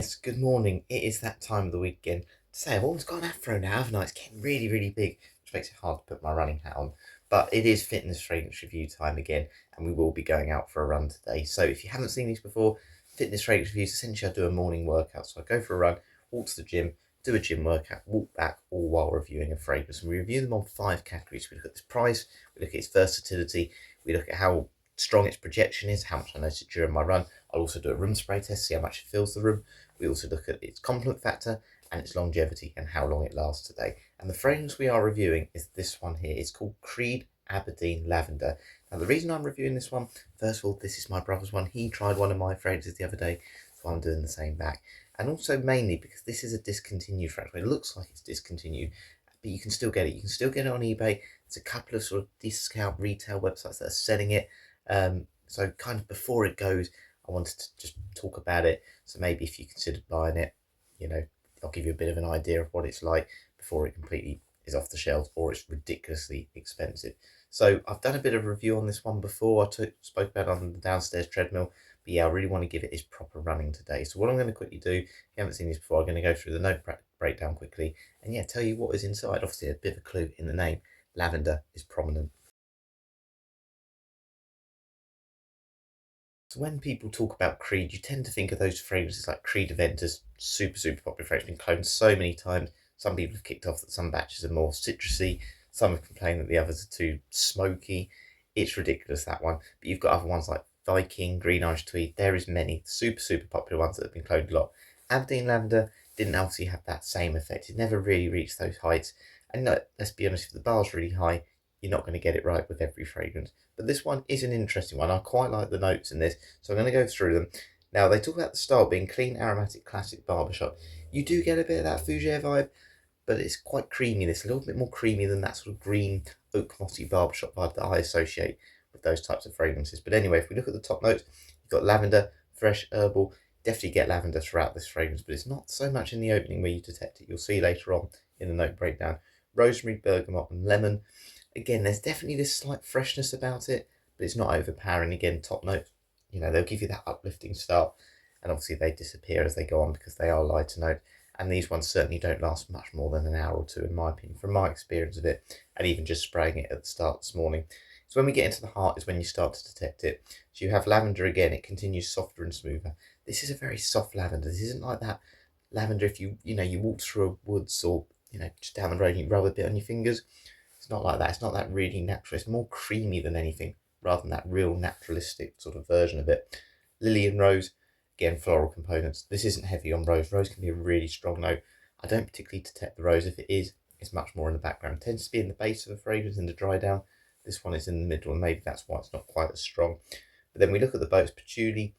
Yes, good morning. It is that time of the week again. To say I've almost got an afro now, haven't I? It's getting really, really big, which makes it hard to put my running hat on. But it is fitness fragrance review time again, and we will be going out for a run today. So if you haven't seen these before, fitness fragrance reviews, essentially I do a morning workout. So I go for a run, walk to the gym, do a gym workout, walk back, all while reviewing a fragrance. And we review them on 5 categories. We look at its price, we look at its versatility, we look at how strong its projection is, how much I notice it during my run. I'll also do a room spray test, see how much it fills the room. We also look at its complement factor and its longevity and how long it lasts today. And the fragrance we are reviewing is this one here. It's called Creed Aberdeen Lavender. Now the reason I'm reviewing this one, first of all, this is my brother's one. He tried one of my fragrances the other day, so I'm doing the same back. And also mainly because this is a discontinued fragrance. It looks like it's discontinued, but you can still get it. You can still get it on eBay. There's a couple of sort of discount retail websites that are selling it. So kind of before it goes, I wanted to just talk about it. So maybe if you considered buying it, I'll give you a bit of an idea of what it's like before it completely is off the shelves or it's ridiculously expensive. So I've done a bit of a review on this one before. I spoke about it on the downstairs treadmill. But yeah, I really want to give it its proper running today. So what I'm going to quickly do, if you haven't seen this before, I'm going to go through the note breakdown quickly. And yeah, tell you what is inside. Obviously a bit of a clue in the name. Lavender is prominent. So when people talk about Creed, you tend to think of those fragrances like Creed Aventus, super, super popular fragrance, been cloned so many times. Some people have kicked off that some batches are more citrusy. Some have complained that the others are too smoky. It's ridiculous, that one. But you've got other ones like Viking, Green Irish Tweed. There is many super, super popular ones that have been cloned a lot. Aberdeen Lavender didn't obviously have that same effect. It never really reached those heights. And let's be honest, if the bar's really high, you're not going to get it right with every fragrance. But this one is an interesting one. I quite like the notes in this, so I'm going to go through them. Now, they talk about the style being clean, aromatic, classic barbershop. You do get a bit of that fougere vibe, but it's quite creamy. It's a little bit more creamy than that sort of green, oak mossy barbershop vibe that I associate with those types of fragrances. But anyway, if we look at the top notes, you've got lavender, fresh, herbal. Definitely get lavender throughout this fragrance, but it's not so much in the opening where you detect it. You'll see later on in the note breakdown. Rosemary, bergamot, and lemon. Again, there's definitely this slight freshness about it, but it's not overpowering. Again, top note, they'll give you that uplifting start, and obviously they disappear as they go on because they are lighter note. And these ones certainly don't last much more than an hour or two, in my opinion, from my experience of it, and even just spraying it at the start this morning. So when we get into the heart is when you start to detect it. So you have lavender again, it continues softer and smoother. This is a very soft lavender. This isn't like that lavender if you walk through a woods or, just down the road and you rub a bit on your fingers. It's not like that. It's not that really natural. It's more creamy than anything, rather than that real naturalistic sort of version of it. Lily and rose, again, floral components. This isn't heavy on rose. Rose can be a really strong note. I don't particularly detect the rose. If it is, it's much more in the background. It tends to be in the base of a fragrance in the dry down. This one is in the middle, and maybe that's why it's not quite as strong. But then we look at the boats, patchouli,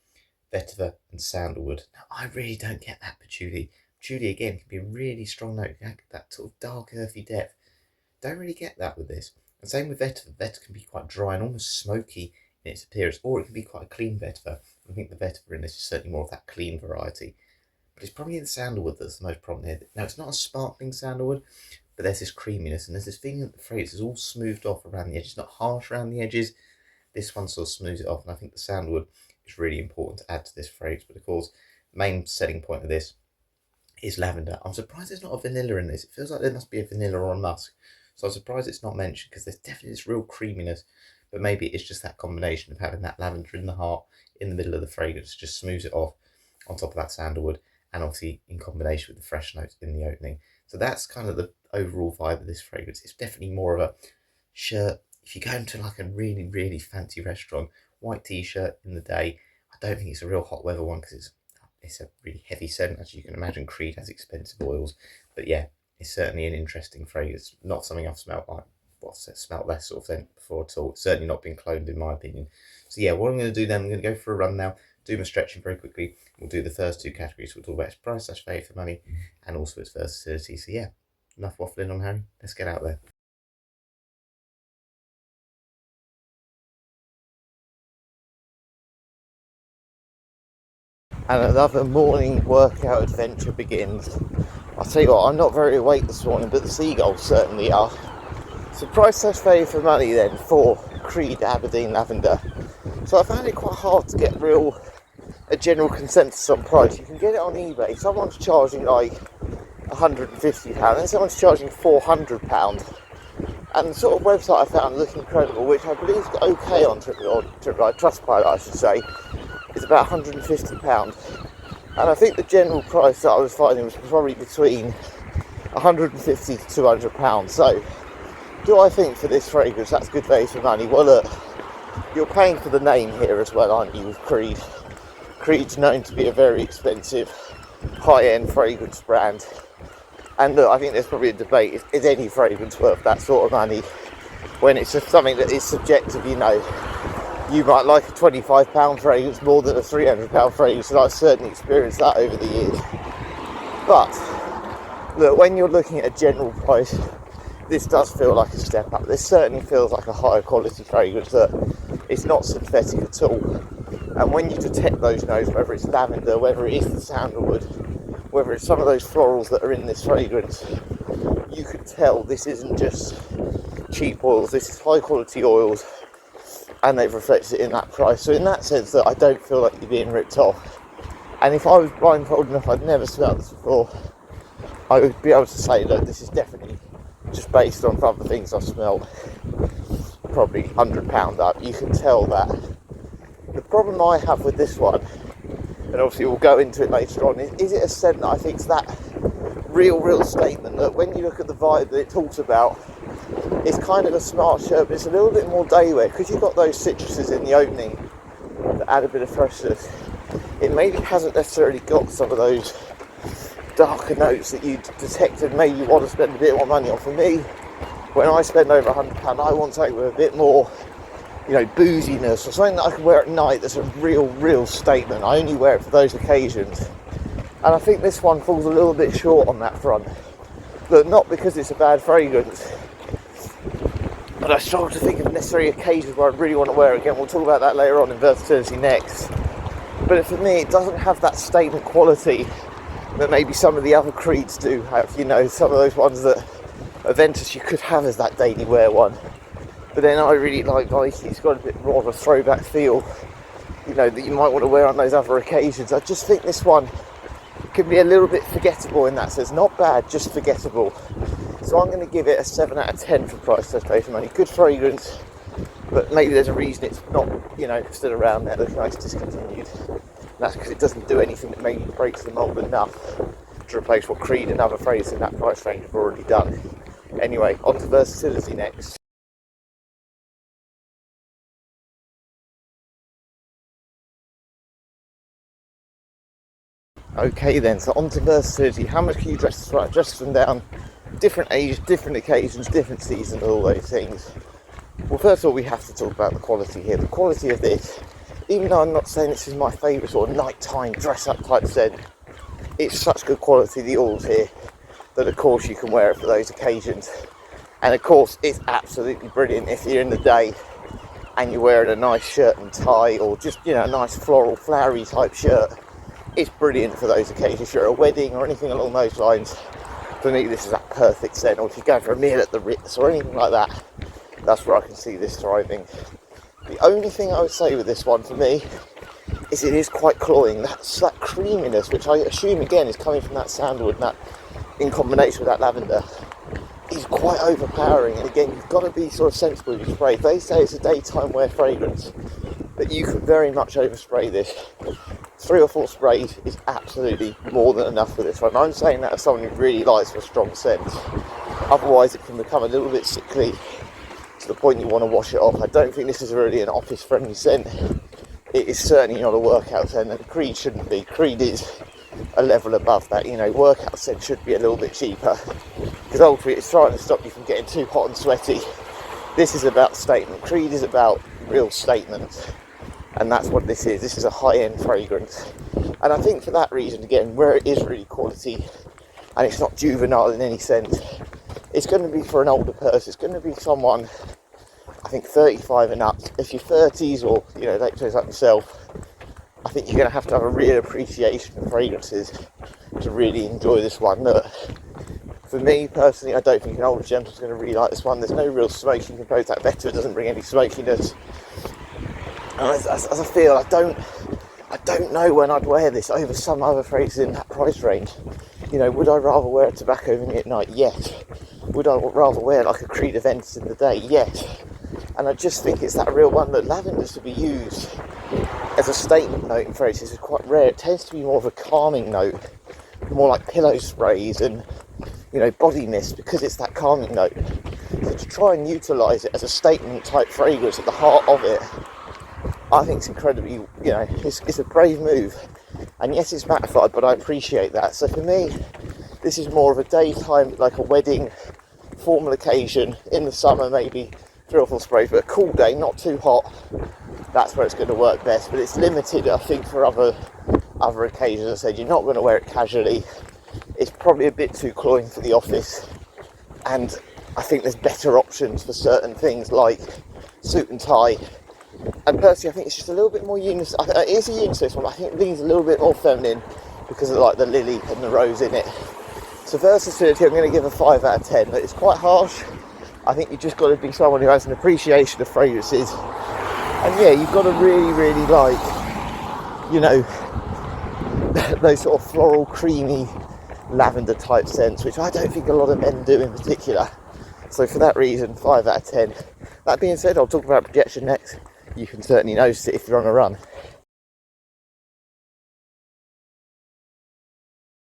vetiver, and sandalwood. Now, I really don't get that patchouli. Patchouli, again, can be a really strong note. That sort of dark, earthy depth. Don't really get that with this. And same with vetiver. Vetiver can be quite dry and almost smoky in its appearance, or it can be quite a clean vetiver. I think the vetiver in this is certainly more of that clean variety. But it's probably the sandalwood that's the most prominent here. Now, it's not a sparkling sandalwood, but there's this creaminess, and there's this feeling that the fragrance is all smoothed off around the edges. It's not harsh around the edges. This one sort of smooths it off, and I think the sandalwood is really important to add to this fragrance. But of course, the main selling point of this is lavender. I'm surprised there's not a vanilla in this. It feels like there must be a vanilla or a musk. So I'm surprised it's not mentioned because there's definitely this real creaminess, but maybe it's just that combination of having that lavender in the heart, in the middle of the fragrance, just smooths it off on top of that sandalwood, and obviously in combination with the fresh notes in the opening. So that's kind of the overall vibe of this fragrance. It's definitely more of a shirt. If you go into like a really, really fancy restaurant, white t-shirt in the day, I don't think it's a real hot weather one because it's a really heavy scent. As you can imagine, Creed has expensive oils, but yeah, it's certainly an interesting fragrance. Not something I've smelled like, smelled less sort of thing before at all. It's certainly not been cloned in my opinion. So yeah, what I'm going to do then, I'm going to go for a run now, do my stretching very quickly. We'll do the first 2 categories. We'll talk about its price / value for money and also its versatility. So yeah, enough waffling on Harry. Let's get out there. And another morning workout adventure begins. I'll tell you what, I'm not very awake this morning, but the seagulls certainly are. So price / value for money then for Creed Aberdeen Lavender. So I found it quite hard to get real a general consensus on price. You can get it on eBay. Someone's charging like £150 and someone's charging £400. And the sort of website I found looked incredible, which I believe is okay on Trustpilot, I should say, is about £150. And I think the general price that I was finding was probably between £150 to £200. So, do I think for this fragrance that's good value for money? Well, look, you're paying for the name here as well, aren't you, with Creed? Creed's known to be a very expensive, high-end fragrance brand. And look, I think there's probably a debate, is any fragrance worth that sort of money? When it's just something that is subjective, you know. You might like a £25 fragrance more than a £300 fragrance, and I've certainly experienced that over the years. But, look, when you're looking at a general price, this does feel like a step up. This certainly feels like a higher quality fragrance, that it's not synthetic at all. And when you detect those notes, whether it's lavender, whether it is the sandalwood, whether it's some of those florals that are in this fragrance, you can tell this isn't just cheap oils, this is high quality oils, and they've reflected it in that price. So in that sense, that I don't feel like you're being ripped off. And if I was blindfolded enough, I'd never smelled this before, I would be able to say, look, this is definitely just based on other things I've smelled, probably £100 up. You can tell that. The problem I have with this one, and obviously we'll go into it later on, is it a scent that I think is that real statement that when you look at the vibe that it talks about, it's kind of a smart shirt, but it's a little bit more day wear, because you've got those citruses in the opening that add a bit of freshness. It maybe hasn't necessarily got some of those darker notes that you detected, maybe you want to spend a bit more money on. For me, when I spend over £100, I want something with a bit more, you know, booziness, or something that I can wear at night that's a real statement. I only wear it for those occasions, and I think this one falls a little bit short on that front. But not because it's a bad fragrance, but I struggle to think of necessary occasions where I really want to wear it again. We'll talk about that later on in versatility next. But for me, it doesn't have that statement quality that maybe some of the other Creeds do have. You know, some of those ones that Aventus you could have as that daily wear one. But then I really like Viking. It's got a bit more of a throwback feel, you know, that you might want to wear on those other occasions. I just think this one can be a little bit forgettable in that sense. Not bad, just forgettable. So I'm going to give it a 7 out of 10 for price test value for money. Good fragrance, but maybe there's a reason it's not, you know, still around there looking like it's discontinued. And that's because it doesn't do anything that maybe breaks the mould enough to replace what Creed and other phrases in that price range have already done. Anyway, on to versatility next. Okay then, so on to versatility. How much can you dress this right? Dress them down, different ages, different occasions, different seasons, all those things. Well, first of all, we have to talk about the quality here. The quality of this, even though I'm not saying this is my favourite sort of nighttime dress-up type scent, it's such good quality, the oils here, that of course you can wear it for those occasions. And of course, it's absolutely brilliant if you're in the day and you're wearing a nice shirt and tie, or just, you know, a nice floral, flowery type shirt. It's brilliant for those occasions. If you're at a wedding or anything along those lines, for me this is that perfect scent. Or if you're going for a meal at the Ritz or anything like that, that's where I can see this thriving. The only thing I would say with this one for me is it is quite cloying. That's that creaminess, which I assume again is coming from that sandalwood, and that in combination with that lavender, is quite overpowering. And again, you've got to be sort of sensible with your spray. They say it's a daytime wear fragrance, but you could very much overspray this. 3 or 4 sprays is absolutely more than enough for this one. I'm saying that as someone who really likes a strong scent. Otherwise it can become a little bit sickly to the point you want to wash it off. I don't think this is really an office friendly scent. It is certainly not a workout scent, and Creed shouldn't be. Creed is a level above that. You know, workout scent should be a little bit cheaper, because ultimately it's trying to stop you from getting too hot and sweaty. This is about statement. Creed is about real statements. And that's what this is. This is a high-end fragrance. And I think for that reason, again, where it is really quality, and it's not juvenile in any sense, it's going to be for an older person. It's going to be someone, I think, 35 and up. If you're 30s or, you know, late 20s like myself, I think you're going to have a real appreciation of fragrances to really enjoy this one. Look, for me, personally, I don't think an older gentleman's going to really like this one. There's no real smoke. You can compose that better. It doesn't bring any smokiness. And as I feel, I I don't know when I'd wear this over some other fragrances in that price range. You know, would I rather wear a tobacco mini at night? Yes. Would I rather wear like a Creed Aventus in the day? Yes. And I just think it's that real one that lavender to be used as a statement note in fragrances is quite rare. It tends to be more of a calming note, more like pillow sprays and, you know, body mist, because it's that calming note. So to try and utilise it as a statement type fragrance at the heart of it, I think it's incredibly, you know, it's a brave move. And yes, it's mattified, but I appreciate that. So for me, this is more of a daytime, like a wedding, formal occasion in the summer, maybe 3 or 4 sprays, but a cool day, not too hot. That's where it's going to work best. But it's limited, I think, for other occasions. I said you're not going to wear it casually. It's probably a bit too cloying for the office, and I think there's better options for certain things like suit and tie. And personally, I think it's just a little bit more unisex. It is a unisex one, but I think these are a little bit more feminine because of like the lily and the rose in it. So versatility, I'm going to give a 5 out of 10. But it's quite harsh. I think you've just got to be someone who has an appreciation of fragrances. And yeah, you've got to really, really like, you know, those sort of floral, creamy, lavender type scents, which I don't think a lot of men do in particular. So for that reason, 5 out of 10. That being said, I'll talk about projection next. You can certainly notice it if you're on a run.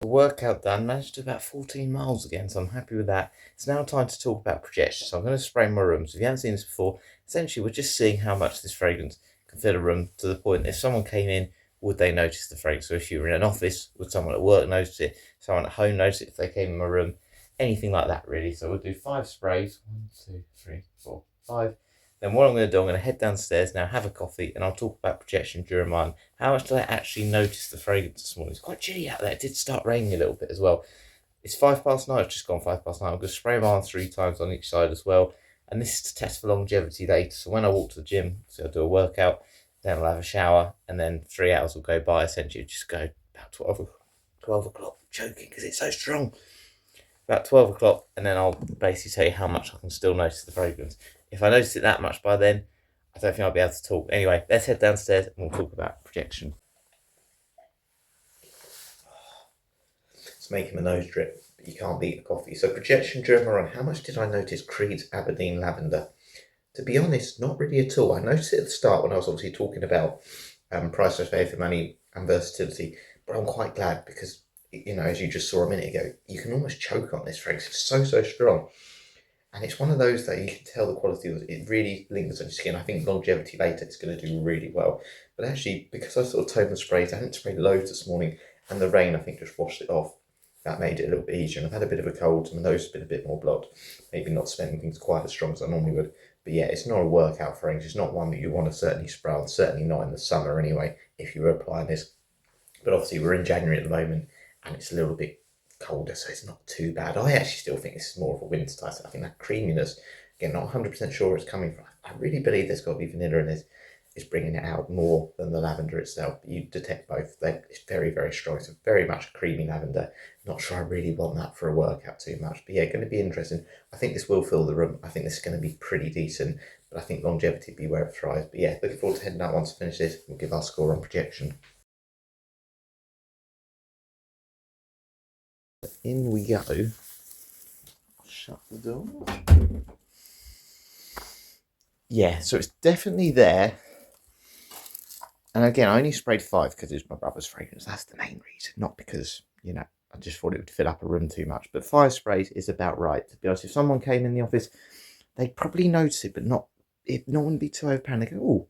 The workout done, managed to do about 14 miles again, so I'm happy with that. It's now time to talk about projection, so I'm going to spray my room. So if you haven't seen this before, essentially we're just seeing how much this fragrance can fill a room, to the point if someone came in, would they notice the fragrance? So if you were in an office, would someone at work notice it? Someone at home notice it if they came in my room? Anything like that, really. So we'll do 5 sprays. 1, 2, 3, 4, 5. Then what I'm going to do, I'm going to head downstairs now, have a coffee, and I'll talk about projection during mine. How much did I actually notice the fragrance this morning? It's quite chilly out there. It did start raining a little bit as well. It's 5 past 9. It's just gone 5 past 9. I'm going to spray mine 3 times on each side as well. And this is to test for longevity later. So when I walk to the gym, so I'll do a workout, then I'll have a shower, and then 3 hours will go by. Essentially, just go about 12 o'clock. I'm choking because it's so strong. About 12 o'clock, and then I'll basically tell you how much I can still notice the fragrance. If I notice it that much by then, I don't think I'll be able to talk. Anyway, let's head downstairs and we'll talk about projection. It's making my nose drip, but you can't beat the coffee. So projection during my run, how much did I notice Creed's Aberdeen Lavender? To be honest, not really at all. I noticed it at the start when I was obviously talking about price versus value for money and versatility, but I'm quite glad because, you know, as you just saw a minute ago, you can almost choke on this fragrance. It's so, so strong. And it's one of those that you can tell the quality of it. It really lingers on your skin. I think longevity later it's going to do really well. But actually, because I sort of toned the sprays, I hadn't sprayed loads this morning, and the rain I think just washed it off. That made it a little bit easier. And I've had a bit of a cold, so my nose has been a bit more blocked. Maybe not smelling things quite as strong as I normally would. But yeah, it's not a workout fragrance. It's not one that you want to certainly spray on, certainly not in the summer anyway, if you were applying this. But obviously we're in January at the moment, and it's a little bit colder, so it's not too bad. I actually still think this is more of a winter type. I think that creaminess, again, not 100% sure where it's coming from. I really believe there's got to be vanilla in this. It's bringing it out more than the lavender itself. But you detect both. It's very, very strong. It's very much a creamy lavender. Not sure I really want that for a workout too much. But yeah, going to be interesting. I think this will fill the room. I think this is going to be pretty decent. But I think longevity will be where it thrives. But yeah, looking forward to heading out once I finish this. We'll give our score on projection. In we go. Shut the door. Yeah, so it's definitely there. And again, I only sprayed 5 because it's my brother's fragrance. That's the main reason, not because, you know, I just thought it would fill up a room too much. But 5 sprays is about right. To be honest, if someone came in the office, they'd probably notice it, but not, it no one would be too overpowering. They go, oh,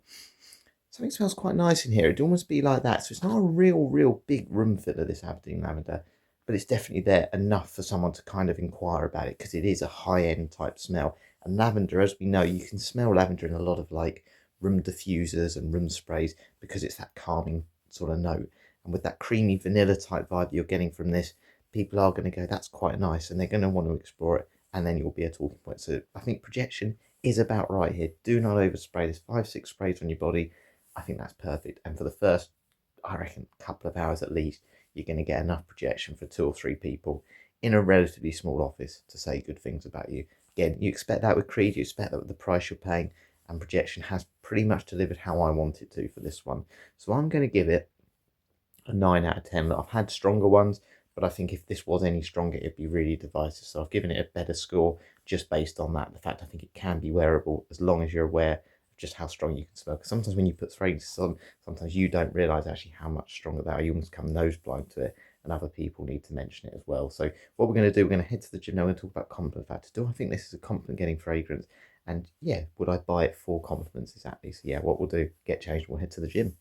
something smells quite nice in here. It'd almost be like that. So it's not a real big room filler, this Aberdeen Lavender. But it's definitely there enough for someone to kind of inquire about it, because it is a high-end type smell. And lavender, as we know, you can smell lavender in a lot of like room diffusers and room sprays because it's that calming sort of note. And with that creamy vanilla type vibe you're getting from this, people are going to go, that's quite nice, and they're going to want to explore it, and then you'll be a talking point. So I think projection is about right here. Do not overspray this. 5-6 sprays on your body, I think that's perfect. And for the first, I reckon, couple of hours at least, you're going to get enough projection for 2 or 3 people in a relatively small office to say good things about you. Again, you expect that with Creed, you expect that with the price you're paying, and projection has pretty much delivered how I want it to for this one. So I'm going to give it a 9 out of 10. I've had stronger ones, but I think if this was any stronger, it'd be really divisive. So I've given it a better score just based on that. The fact I think it can be wearable as long as you're aware of just how strong you can smell. Because sometimes when you put fragrances on, sometimes you don't realise actually how much stronger they are. You almost come nose blind to it, and other people need to mention it as well. So what we're going to do, we're going to head to the gym now and talk about compliment factor. Do I think this is a compliment getting fragrance? And yeah, would I buy it for compliments exactly? So yeah, what we'll do, get changed, we'll head to the gym.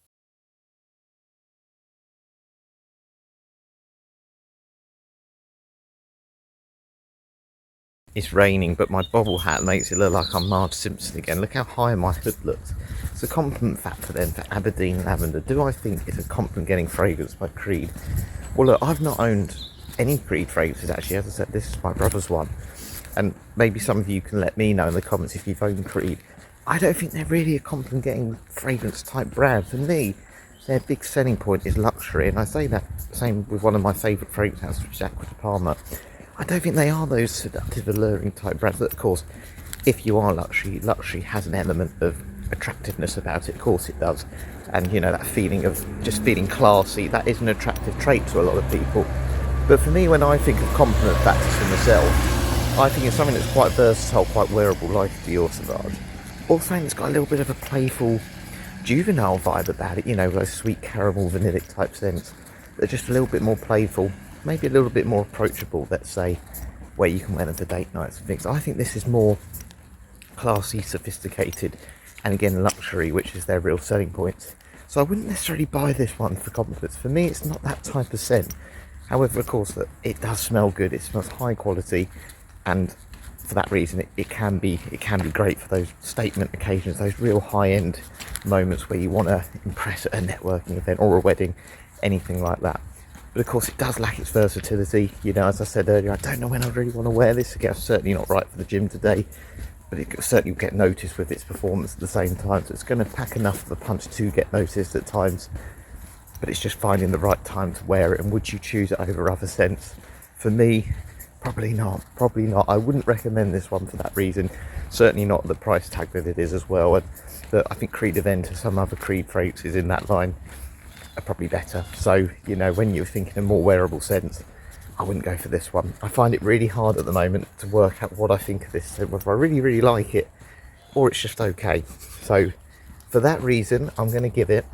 It's raining, but my bobble hat makes it look like I'm Marge Simpson again. Look how high my hood looks. So compliment factor then for Aberdeen Lavender. Do I think it's a compliment getting fragrance by Creed? Well look, I've not owned any Creed fragrances actually. As I said, this is my brother's one. And maybe some of you can let me know in the comments if you've owned Creed. I don't think they're really a compliment getting fragrance type brand. For me, their big selling point is luxury. And I say that same with one of my favourite fragrance houses, which is Aqua de Palma. I don't think they are those seductive, alluring type brands. But of course, if you are luxury has an element of attractiveness about it. Of course it does. And you know, that feeling of just feeling classy, that is an attractive trait to a lot of people. But for me, when I think of compliment factors for myself, I think it's something that's quite versatile, quite wearable, like Dior Sauvage. Or something that's got a little bit of a playful, juvenile vibe about it, you know, those sweet caramel vanillic type scents. They're just a little bit more playful, maybe a little bit more approachable, let's say, where you can wear them for date nights and things. I think this is more classy, sophisticated, and again luxury, which is their real selling points. So I wouldn't necessarily buy this one for compliments. For me, it's not that type of scent. However, of course, that it does smell good. It smells high quality, and for that reason, it can be great for those statement occasions, those real high-end moments where you want to impress at a networking event or a wedding, anything like that. But of course, it does lack its versatility. You know, as I said earlier, I don't know when I really want to wear this. Again, it's certainly not right for the gym today, but it certainly will get noticed with its performance at the same time. So it's going to pack enough of a punch to get noticed at times. But it's just finding the right time to wear it. And would you choose it over other scents? For me, probably not. Probably not. I wouldn't recommend this one for that reason. Certainly not the price tag that it is as well. And I think Creed Aventus, some other Creed fragrances in that line, are probably better. So, you know, when you're thinking of more wearable scents, I wouldn't go for this one. I find it really hard at the moment to work out what I think of this scent, whether I really, really like it or it's just okay. So, for that reason, I'm going to give it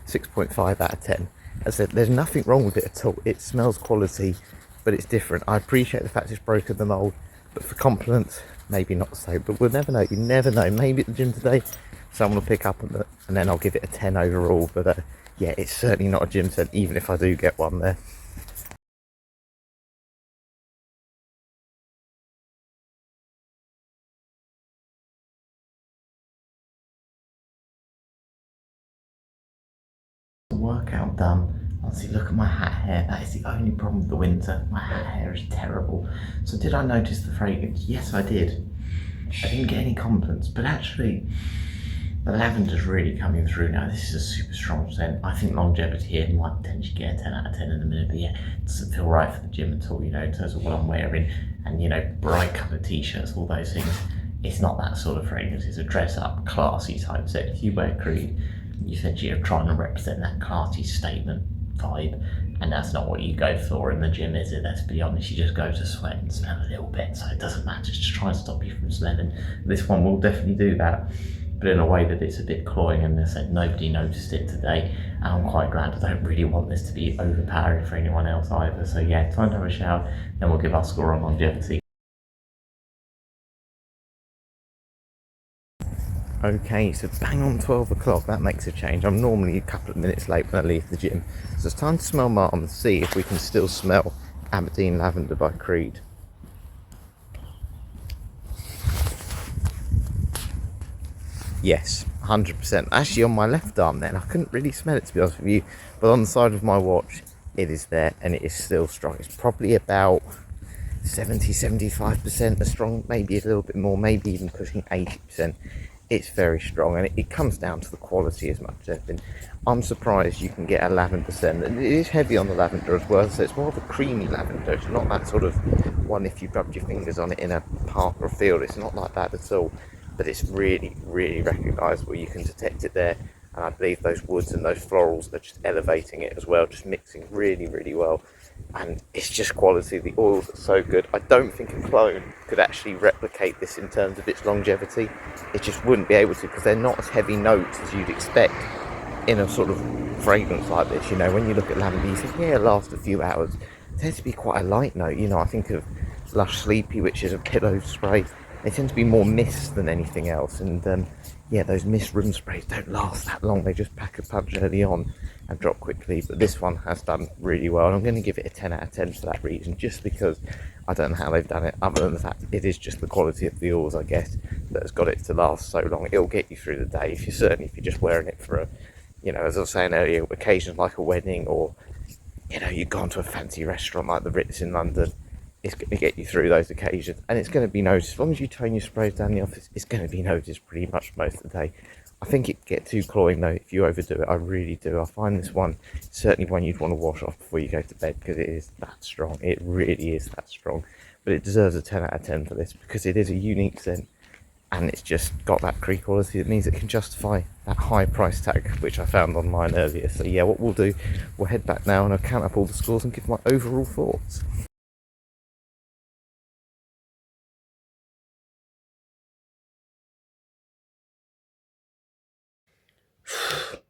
6.5 out of 10. As I said, there's nothing wrong with it at all. It smells quality, but it's different. I appreciate the fact it's broken the mould, but for compliments, maybe not so. But we'll never know. You never know. Maybe at the gym today, someone will pick up on it, and then I'll give it a 10 overall. But yeah, it's certainly not a gym scent, even if I do get one there. Workout done. Honestly, look at my hat hair. That is the only problem with the winter. My hat hair is terrible. So did I notice the fragrance? Yes, I did. I didn't get any compliments, but actually the lavender's really coming through now. This is a super strong scent. I think longevity here might potentially get a 10 out of 10 in a minute, but yeah, it doesn't feel right for the gym at all, you know, in terms of what I'm wearing and, you know, bright coloured t-shirts, all those things. It's not that sort of fragrance. It's a dress up, classy type scent. If you wear Creed, you essentially are trying to represent that classy statement vibe, and that's not what you go for in the gym, is it? Let's be honest, you just go to sweat and smell a little bit, so it doesn't matter. Just try and stop you from smelling. This one will definitely do that, but in a way that it's a bit cloying, and they said nobody noticed it today, and I'm quite glad. I don't really want this to be overpowering for anyone else either. So yeah, time to have a shower, then we'll give our score on longevity. Okay, so bang on 12 o'clock, that makes a change. I'm normally a couple of minutes late when I leave the gym. So it's time to smell Martin and see if we can still smell Aberdeen Lavender by Creed. Yes, 100%. Actually on my left arm then, I couldn't really smell it to be honest with you, but on the side of my watch, it is there and it is still strong. It's probably about 70-75% as strong, maybe a little bit more, maybe even pushing 80%. It's very strong, and it comes down to the quality as much as anything. I'm surprised you can get a lavender scent, and it is heavy on the lavender as well, so it's more of a creamy lavender. It's not that sort of one if you rubbed your fingers on it in a park or a field. It's not like that at all, but it's really, really recognisable. You can detect it there and I believe those woods and those florals are just elevating it as well, just mixing really, really well. And it's just quality. The oils are so good. I don't think a clone could actually replicate this in terms of its longevity. It just wouldn't be able to, because they're not as heavy notes as you'd expect in a sort of fragrance like this. You know, when you look at lavender, you think, yeah, it lasts a few hours. It tends to be quite a light note. You know, I think of Lush Sleepy, which is a pillow spray. They tend to be more mist than anything else. And yeah, those mist room sprays don't last that long. They just pack a punch early on and drop quickly. But this one has done really well, and I'm going to give it a 10 out of 10 for that reason, just because I don't know how they've done it, other than the fact it is just the quality of the oils, I guess, that has got it to last so long. It'll get you through the day if you're just wearing it for a, you know, as I was saying earlier, occasions like a wedding, or, you know, you've gone to a fancy restaurant like the Ritz in London. It's going to get you through those occasions, and it's going to be noticed. As long as you tone your sprays down the office, it's going to be noticed pretty much most of the day. I think it get too cloying though if you overdo it. I really do. I find this one certainly one you'd want to wash off before you go to bed, because it is that strong. It really is that strong. But it deserves a 10 out of 10 for this, because it is a unique scent, and it's just got that creek quality that means it can justify that high price tag, which I found online earlier. So yeah, what we'll do, we'll head back now and I'll count up all the scores and give my overall thoughts.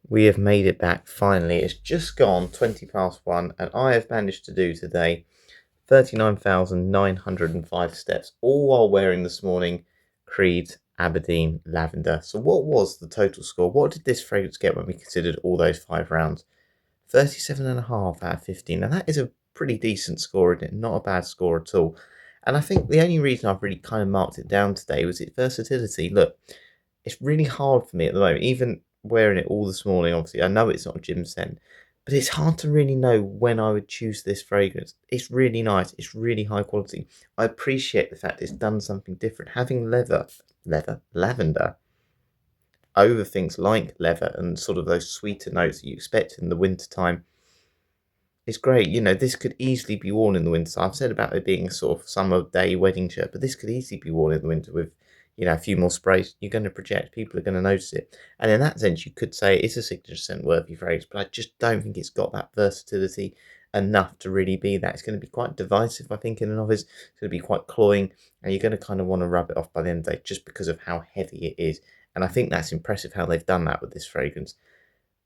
We have made it back finally. It's just gone 20 past 1, and I have managed to do today 39,905 steps, all while wearing this morning Creed's Aberdeen Lavender. So what was the total score? What did this fragrance get when we considered all those 5 rounds? 37.5 out of 15. Now that is a pretty decent score, isn't it? Not a bad score at all. And I think the only reason I've really kind of marked it down today was its versatility. Look, it's really hard for me at the moment, even wearing it all this morning. Obviously, I know it's not a gym scent, but it's hard to really know when I would choose this fragrance. It's really nice. It's really high quality. I appreciate the fact it's done something different. Having lavender over things like leather and sort of those sweeter notes that you expect in the winter time. It's great. You know, this could easily be worn in the winter. I've said about it being a sort of summer day wedding shirt, but this could easily be worn in the winter with, you know, a few more sprays. You're going to project. People are going to notice it. And in that sense, you could say it's a signature scent worthy fragrance, but I just don't think it's got that versatility enough to really be that. It's going to be quite divisive, I think, in a novice. It's going to be quite cloying, and you're going to kind of want to rub it off by the end of the day just because of how heavy it is. And I think that's impressive how they've done that with this fragrance.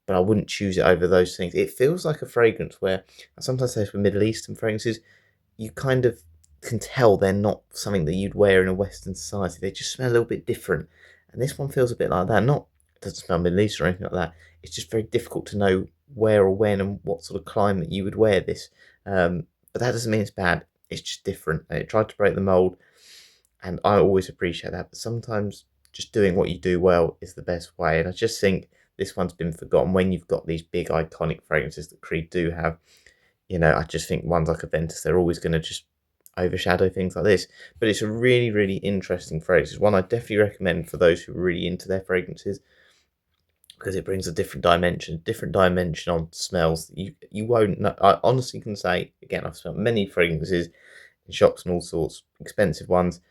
But I wouldn't choose it over those things. It feels like a fragrance where, I sometimes say for Middle Eastern fragrances, you kind of can tell they're not something that you'd wear in a Western society. They just smell a little bit different. And this one feels a bit like that. Not, it doesn't smell Middle Eastern or anything like that. It's just very difficult to know where or when and what sort of climate you would wear this. But that doesn't mean it's bad. It's just different. And it tried to break the mold. And I always appreciate that. But sometimes just doing what you do well is the best way. And I just think this one's been forgotten when you've got these big iconic fragrances that Creed do have. You know, I just think ones like Aventus, they're always going to just overshadow things like this. But it's a really, really interesting fragrance. It's one I definitely recommend for those who are really into their fragrances, because it brings a different dimension on smells. You won't know. I honestly can say, again, I've smelled many fragrances in shops and all sorts, expensive ones.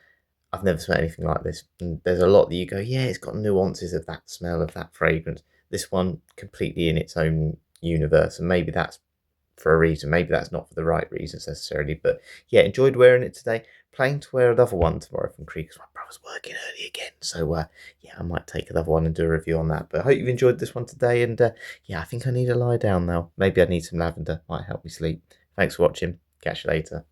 I've never smelled anything like this. And there's a lot that you go, yeah, it's got nuances of that smell, of that fragrance. This one completely in its own universe, and maybe that's for a reason. Maybe that's not for the right reasons necessarily. But yeah, enjoyed wearing it today. Planning to wear another one tomorrow from Creek, because my brother's working early again. So yeah, I might take another one and do a review on that. But I hope you've enjoyed this one today. And yeah, I think I need to lie down now. Maybe I need some lavender. Might help me sleep. Thanks for watching. Catch you later.